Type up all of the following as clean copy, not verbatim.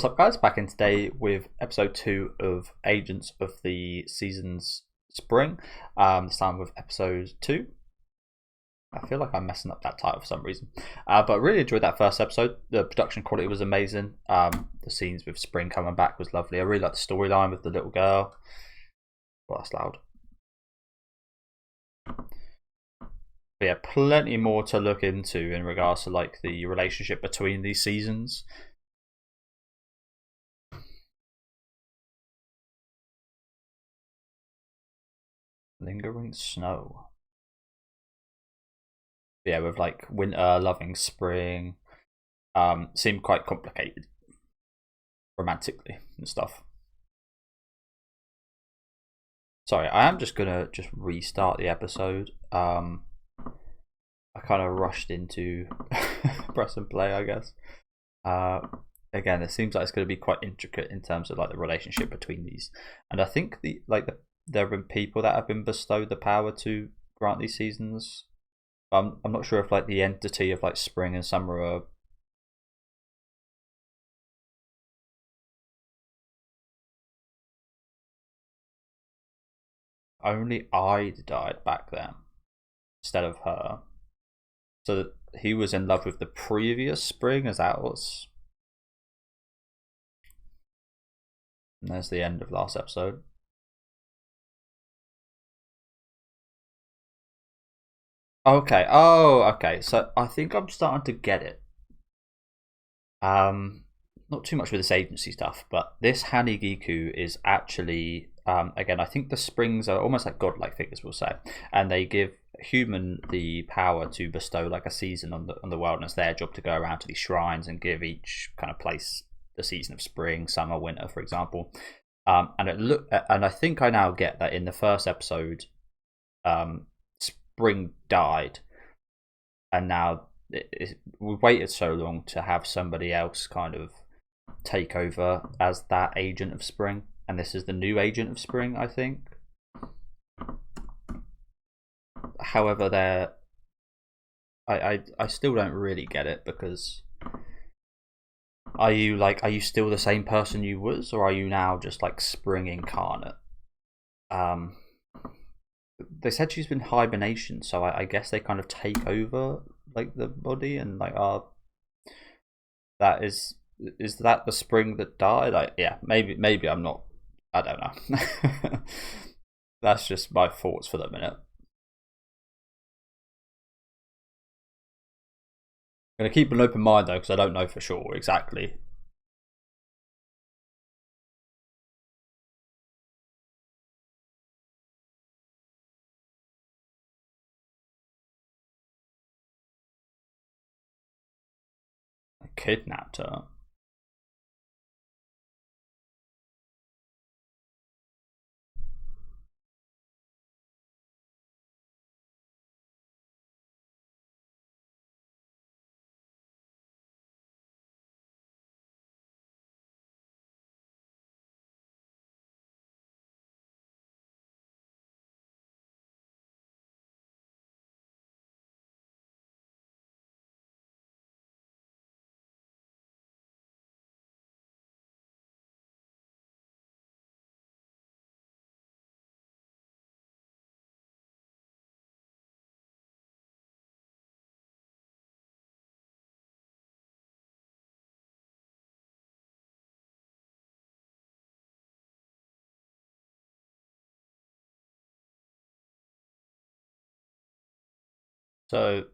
What's up, guys? Back in today with episode 2 of Agents of the Season's Spring. This time with episode 2. I feel like I'm messing up that title for some reason. But really enjoyed that first episode. The production quality was amazing. The scenes with Spring coming back was lovely. I really liked the storyline with the little girl. Well, that's loud. But yeah, plenty more to look into in regards to like the relationship between these seasons. Lingering snow. Yeah, with like winter loving spring. Seemed quite complicated romantically and stuff. Sorry, I am just gonna restart the episode. I kind of rushed into press and play, I guess. Again, it seems like it's going to be quite intricate in terms of like the relationship between these, and I think there have been people that have been bestowed the power to grant these seasons. I'm not sure if like the entity of like spring and summer are. Only Ide died back then instead of her. So that he was in love with the previous spring, as that was. And there's the end of last episode. Okay. Oh, okay. So I think I'm starting to get it. Not too much with this agency stuff, but this Hanigiku is actually again. I think the springs are almost like godlike figures, we'll say, and they give human the power to bestow like a season on the world, and it's their job to go around to these shrines and give each kind of place the season of spring, summer, winter, for example. And I think I now get that in the first episode, spring died, and now we waited so long to have somebody else kind of take over as that agent of spring, and this is the new agent of spring, I think. However, I still don't really get it, because are you still the same person you was, or are you now just like spring incarnate? They said she's been hibernation, so I guess they kind of take over like the body, and like that is that the spring that died? Like, yeah, maybe I'm not. I don't know. That's just my thoughts for the minute. I'm gonna keep an open mind though, because I don't know for sure exactly. I kidnapped her. So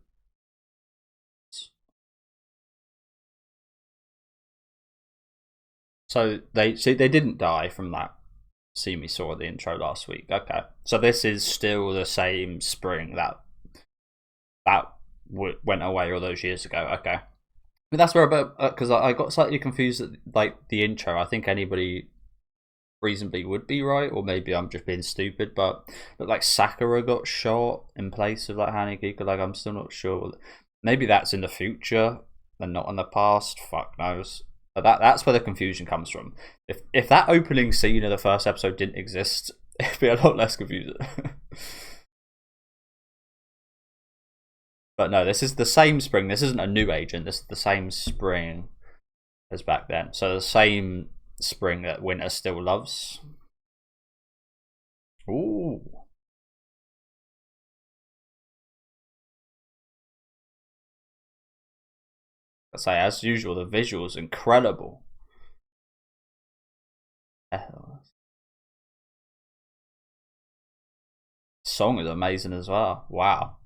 they didn't die from that scene we saw at the intro last week. Okay, so this is still the same spring that went away all those years ago. Okay, but that's where because I got slightly confused at like the intro. I think anybody reasonably would be right, or maybe I'm just being stupid. But like Sakura got shot in place of like Hanegika. Like, I'm still not sure. Maybe that's in the future and not in the past. Fuck knows. But that's where the confusion comes from. If that opening scene of the first episode didn't exist, it'd be a lot less confusing. But no, this is the same spring. This isn't a new agent. This is the same spring. as back then. So the same spring that winter still loves. Ooh. I say, as usual, the visuals incredible. Song is amazing as well. Wow.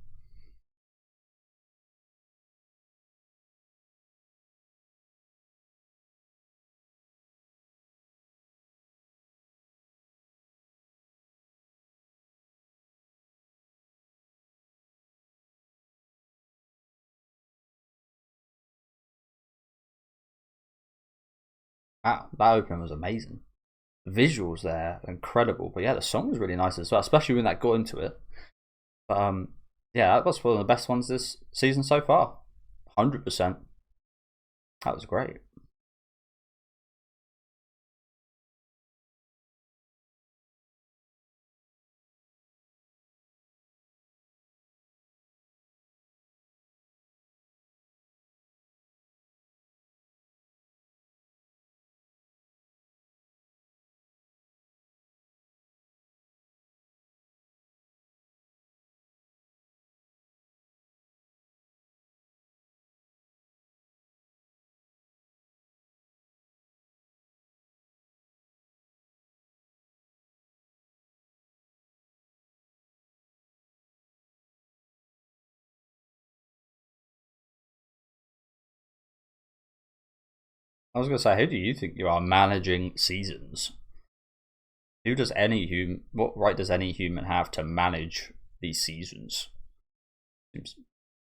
Wow, that opening was amazing. The visuals there, incredible. But yeah, the song was really nice as well, especially when that got into it. But yeah, that was one of the best ones this season so far. 100%. That was great. I was gonna say, who do you think you are managing seasons? Who does any human? What right does any human have to manage these seasons? Seems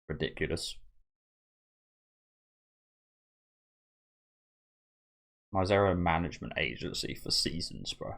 ridiculous. Why is there a management agency for seasons, bro?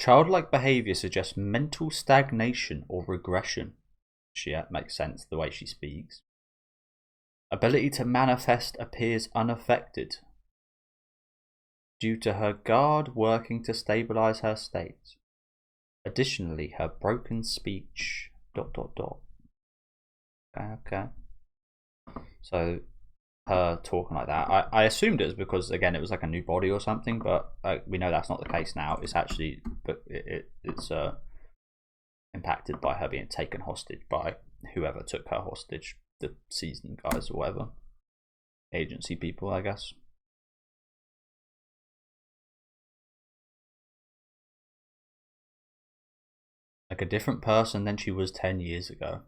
Childlike behaviour suggests mental stagnation or regression. She makes sense the way she speaks. Ability to manifest appears unaffected due to her guard working to stabilize her state. Additionally, her broken speech. ... Okay. So her talking like that, I assumed it was because again it was like a new body or something, but we know that's not the case now. It's actually, but it's impacted by her being taken hostage by whoever took her hostage, the season guys or whatever, agency people, I guess. Like a different person than she was 10 years ago.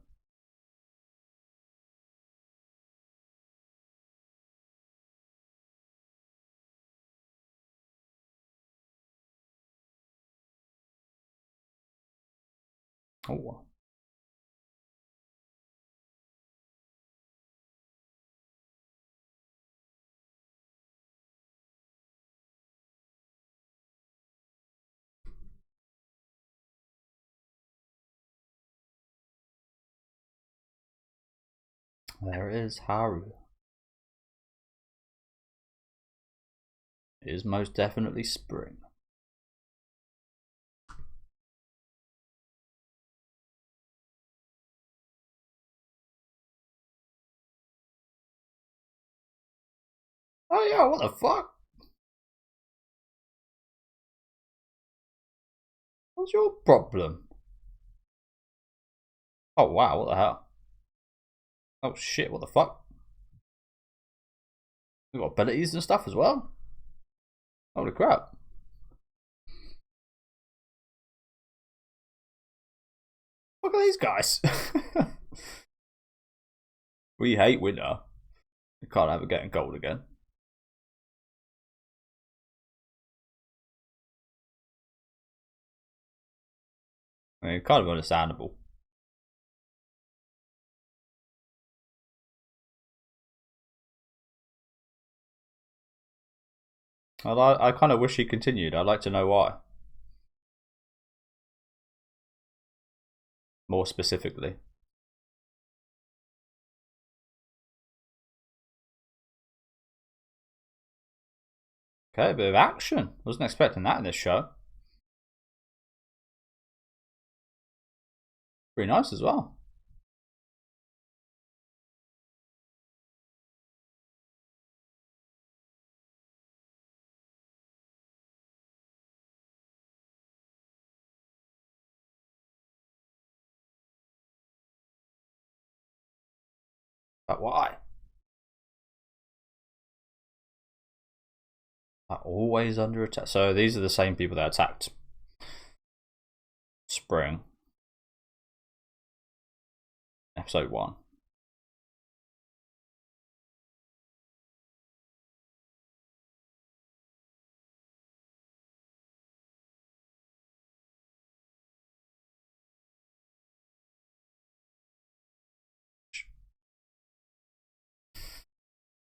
Oh, there it is, Haru. It is most definitely spring. Oh yeah, what the fuck? What's your problem? Oh wow, what the hell? Oh shit, what the fuck? We got abilities and stuff as well? Holy crap. Look at these guys. We hate winter. We can't have it getting cold again. I mean, kind of understandable. I kind of wish he continued. I'd like to know why. more specifically. Okay, a bit of action. Wasn't expecting that in this show. Pretty nice as well. But why? Are always under attack. So these are the same people that attacked Spring. Episode 1.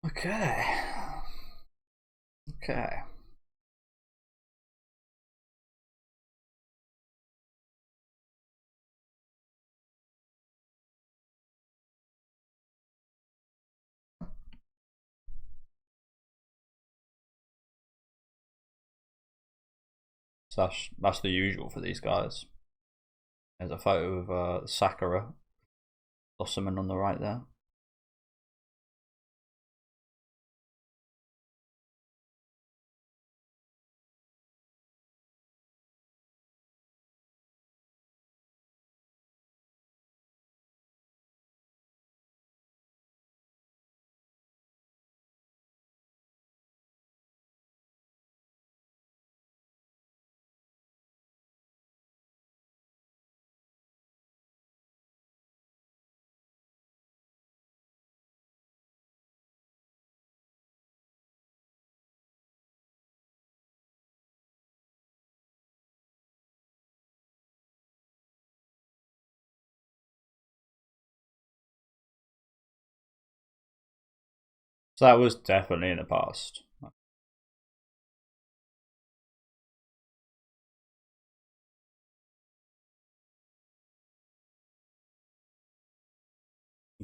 Okay. Okay. So that's the usual for these guys. There's a photo of Sakura blossoming on the right there. So that was definitely in the past.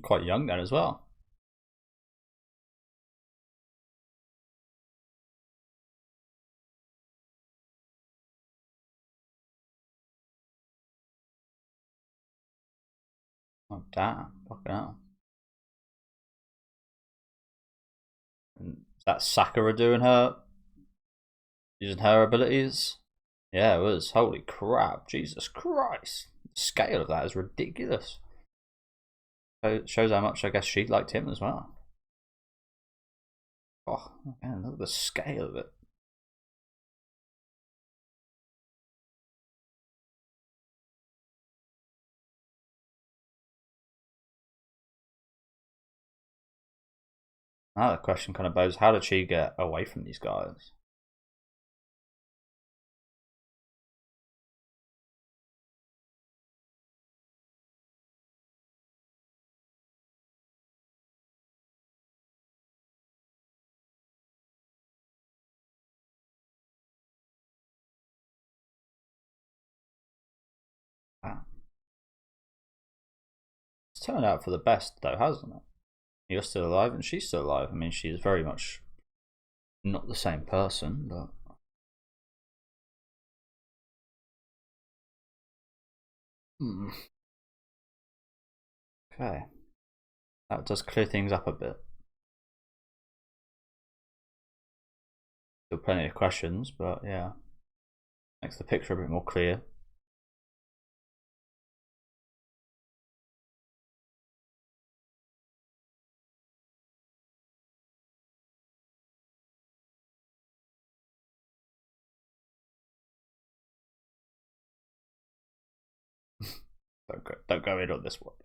Quite young then as well. Oh damn, fucking hell. And that's Sakura doing her, using her abilities. Yeah, it was. Holy crap, Jesus Christ. The scale of that is ridiculous. It shows how much I guess she liked him as well. Oh man, look at the scale of it. Now the question kind of poses, how did she get away from these guys? Wow. It's turned out for the best though, hasn't it? You're still alive and she's still alive. I mean, she's very much not the same person, but okay. That does clear things up a bit. Still plenty of questions, but yeah. Makes the picture a bit more clear. Don't go in on this one.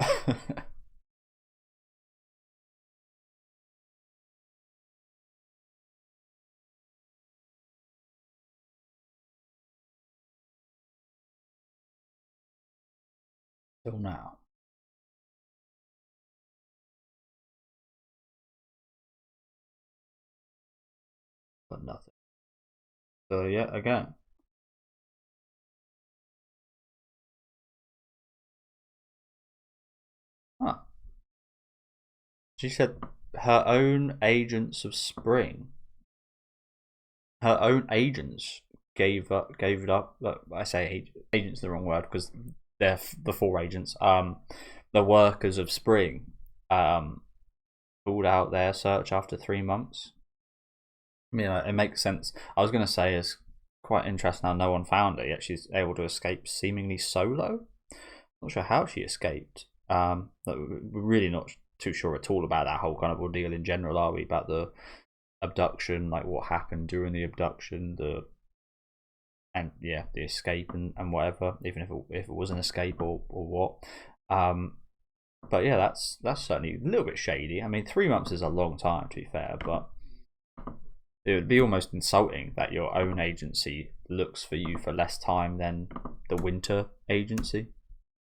Till now. But nothing. So yeah, again. She said her own agents of spring. Her own agents gave it up. I say agents the wrong word because they're the four agents. The workers of spring pulled out their search after 3 months. Yeah, it makes sense. I was going to say it's quite interesting how no one found her, yet she's able to escape seemingly solo. Not sure how she escaped. We're really not too sure at all about that whole kind of ordeal in general, are we? About the abduction, like what happened during the abduction, the escape and whatever, even if it was an escape or what. But yeah, that's certainly a little bit shady. I mean, 3 months is a long time, to be fair, but it would be almost insulting that your own agency looks for you for less time than the winter agency.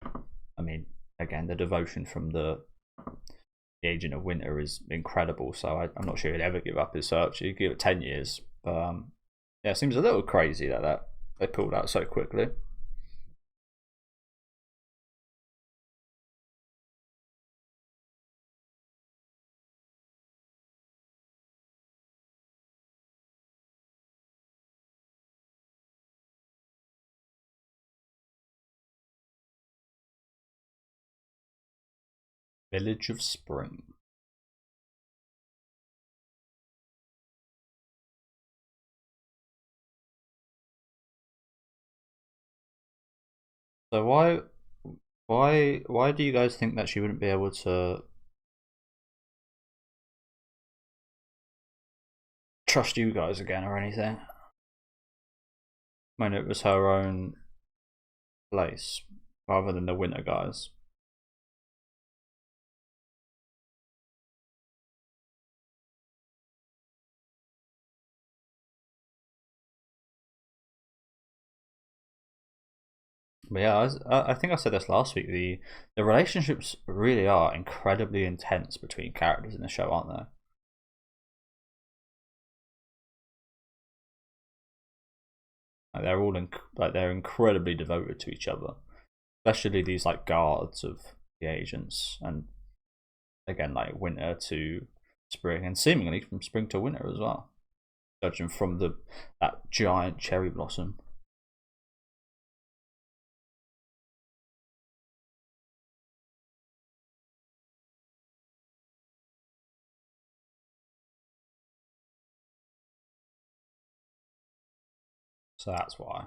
I mean, again, the devotion from the agent of winter is incredible, so I'm not sure he'd ever give up his search. He'd give it 10 years. But yeah, it seems a little crazy that they pulled out so quickly. Village of Spring. So why do you guys think that she wouldn't be able to trust you guys again or anything when it was her own place rather than the winter guys? But yeah, I think I said this last week. The relationships really are incredibly intense between characters in the show, aren't they? Like they're all they're incredibly devoted to each other, especially these like guards of the agents, and again like winter to spring, and seemingly from spring to winter as well, judging from that giant cherry blossom. So that's why.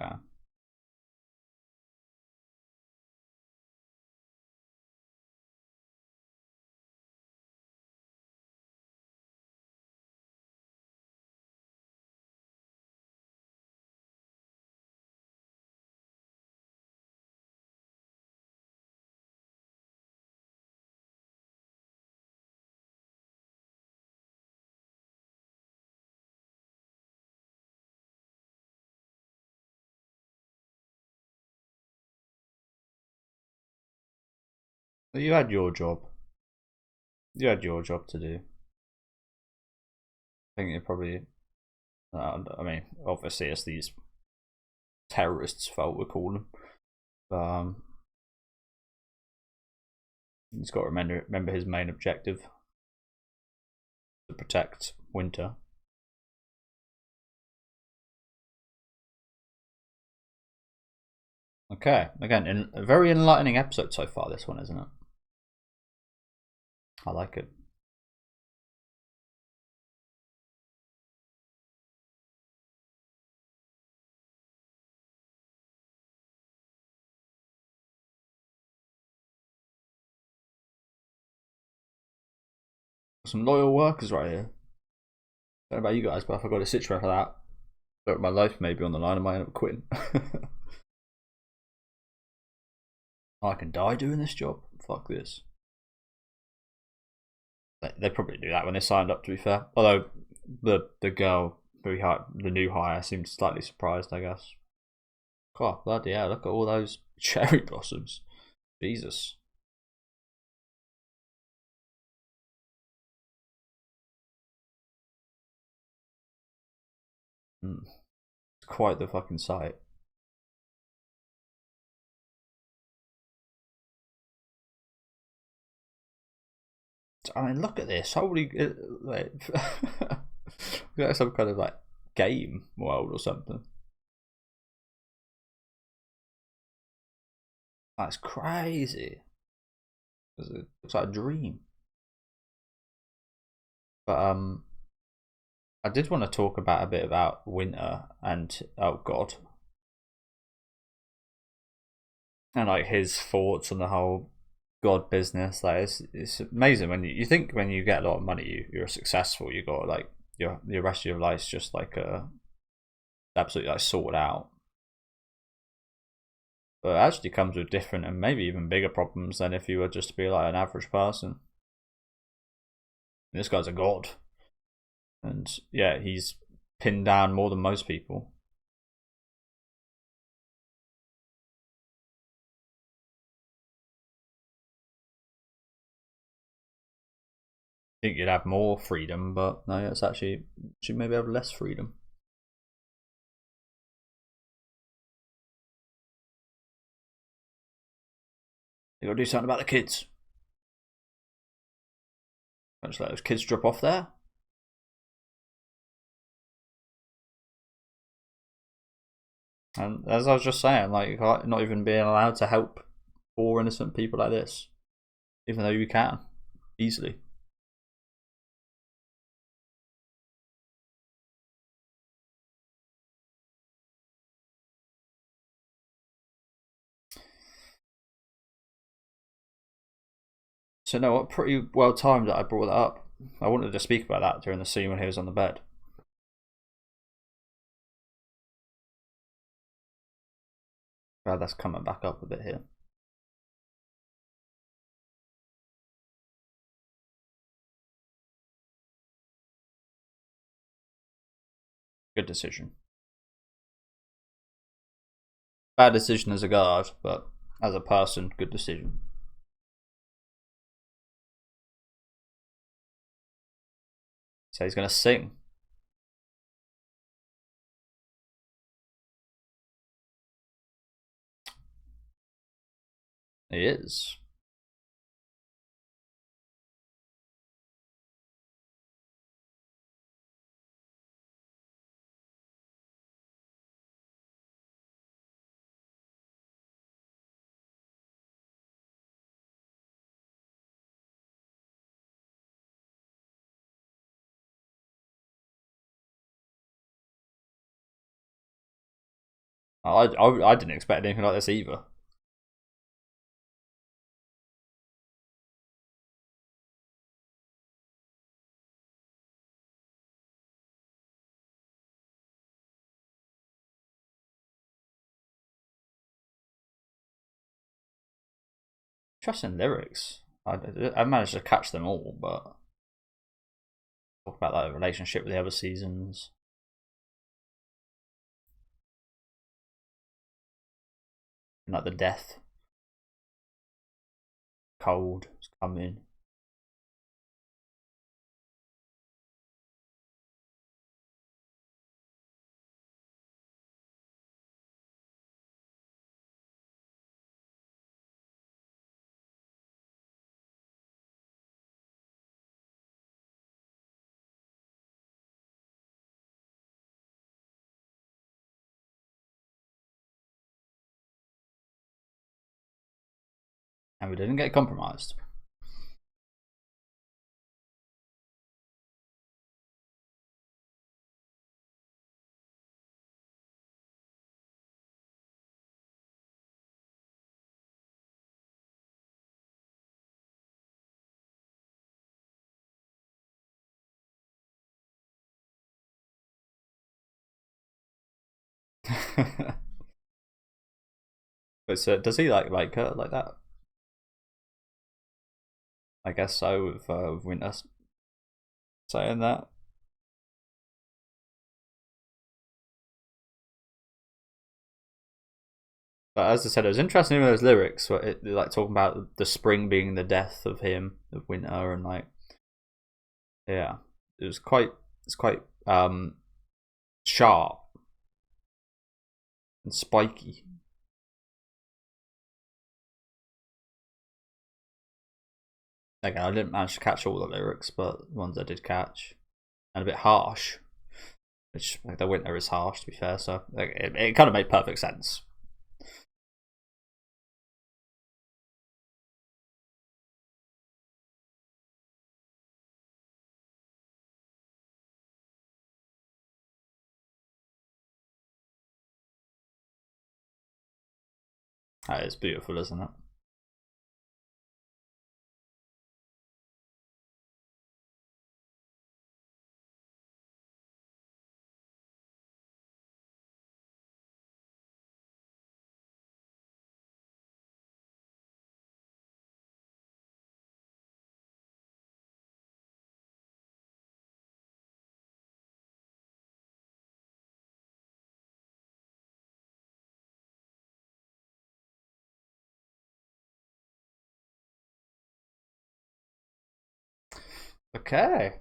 Yeah. But you had your job. You had your job to do. I think it probably. I mean, obviously, it's these terrorists' fault. We call them. He's got to remember his main objective: to protect Winter. Okay, again, a very enlightening episode so far. This one, isn't it? I like it. Some loyal workers right here. I don't know about you guys, but if I got a situation for that, but my life may be on the line, I might end up quitting. I can die doing this job. Fuck this. They probably do that when they signed up. To be fair, although the girl, the new hire, seemed slightly surprised. I guess. God, bloody hell! Look at all those cherry blossoms. Jesus. It's quite the fucking sight. I mean, look at this. Holy, like, like some kind of like game world or something. That's crazy. It looks like a dream. But I did want to talk about a bit about Winter and oh god, and like his thoughts on the whole god business. Like it's amazing when you think when you get a lot of money, you're successful. You got like your rest of your life's just like absolutely like sorted out. But it actually comes with different and maybe even bigger problems than if you were just to be like an average person. This guy's a god, and yeah, he's pinned down more than most people. I think you'd have more freedom, but no, it's actually should maybe have less freedom. You gotta do something about the kids. Just let those kids drop off there. And as I was just saying, like not even being allowed to help poor innocent people like this, even though you can easily. So no, what pretty well timed that I brought that up. I wanted to speak about that during the scene when he was on the bed. Glad that's coming back up a bit here. Good decision. Bad decision as a guard, but as a person, good decision. So he's gonna sing. He is. I didn't expect anything like this either. Interesting lyrics. I managed to catch them all, but talk about that relationship with the other seasons. And like the death. Cold is coming. And we didn't get compromised. But so, does he like her like that? I guess so. With Winter saying that. But as I said, it was interesting with those lyrics, where it like talking about the spring being the death of him, of Winter, and like, yeah, it was quite. It's quite sharp and spiky. Again, I didn't manage to catch all the lyrics, but the ones I did catch, and a bit harsh. Which, like, the winter is harsh, to be fair, so like, it kind of made perfect sense. That is beautiful, isn't it? Okay,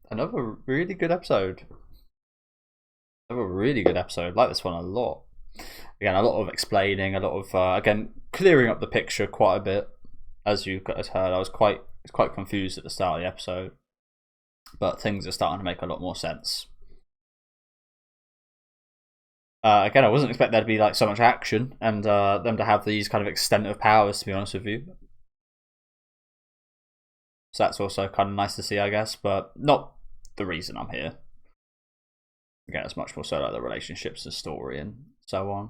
another really good episode. Another really good episode. I like this one a lot. Again, a lot of explaining, a lot of again clearing up the picture quite a bit. As you guys heard, I was quite confused at the start of the episode, but things are starting to make a lot more sense. Again, I wasn't expecting there to be like so much action and them to have these kind of extent of powers, to be honest with you. So that's also kind of nice to see, I guess, but not the reason I'm here. Again, it's much more so like the relationships, the story, and so on.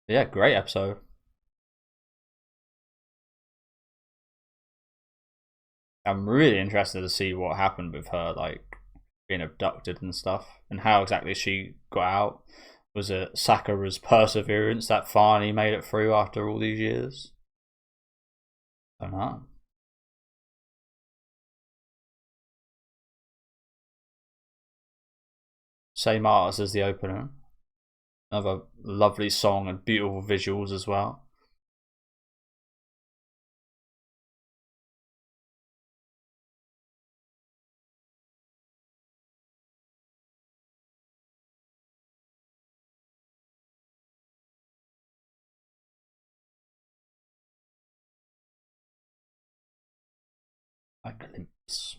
But yeah, great episode. I'm really interested to see what happened with her, like being abducted and stuff, and how exactly she got out. Was it Sakura's perseverance that finally made it through after all these years? I don't know. Same artist as the opener. Another lovely song and beautiful visuals as well. A glimpse.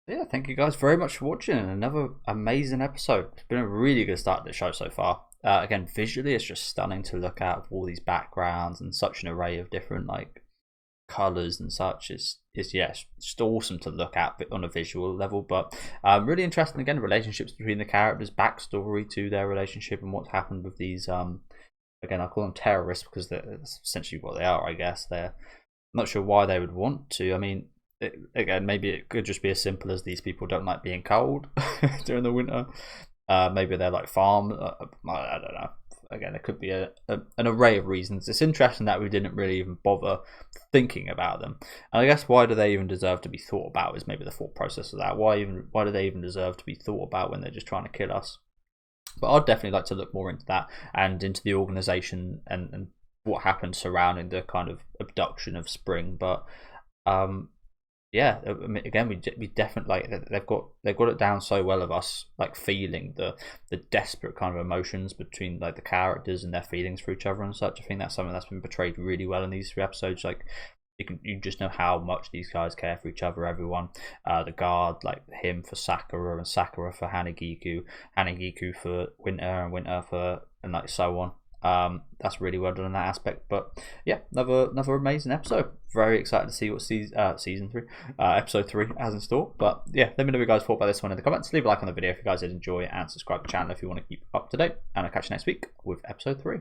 Yeah, thank you guys very much for watching. Another amazing episode. It's been a really good start to the show so far. Again, visually, it's just stunning to look at with all these backgrounds and such an array of different like colors and such. It's yeah, it's just awesome to look at on a visual level. But really interesting again, relationships between the characters, backstory to their relationship, and what's happened with these. Again, I call them terrorists because that's essentially what they are. I guess I'm not sure why they would want to. I mean, again, maybe it could just be as simple as these people don't like being cold during the winter. Maybe they're like farm. I don't know. Again, there could be an array of reasons. It's interesting that we didn't really even bother thinking about them. And I guess why do they even deserve to be thought about is maybe the thought process of that. Why do they even deserve to be thought about when they're just trying to kill us? But I'd definitely like to look more into that and into the organization and what happened surrounding the kind of abduction of Spring. But yeah, I mean, again, we definitely like they've got it down so well of us like feeling the desperate kind of emotions between like the characters and their feelings for each other and such. I think that's something that's been portrayed really well in these 3 episodes. Like you just know how much these guys care for each other. Everyone, the guard, like him for Sakura and Sakura for Hanagiku, Hanagiku for Winter and Winter for and like so on. That's really well done in that aspect. But yeah, another amazing episode. Very excited to see what season 3 episode 3 has in store. But yeah, let me know what you guys thought about this one in the comments. Leave a like on the video if you guys did enjoy it, and subscribe to the channel if you want to keep up to date, and I'll catch you next week with episode 3.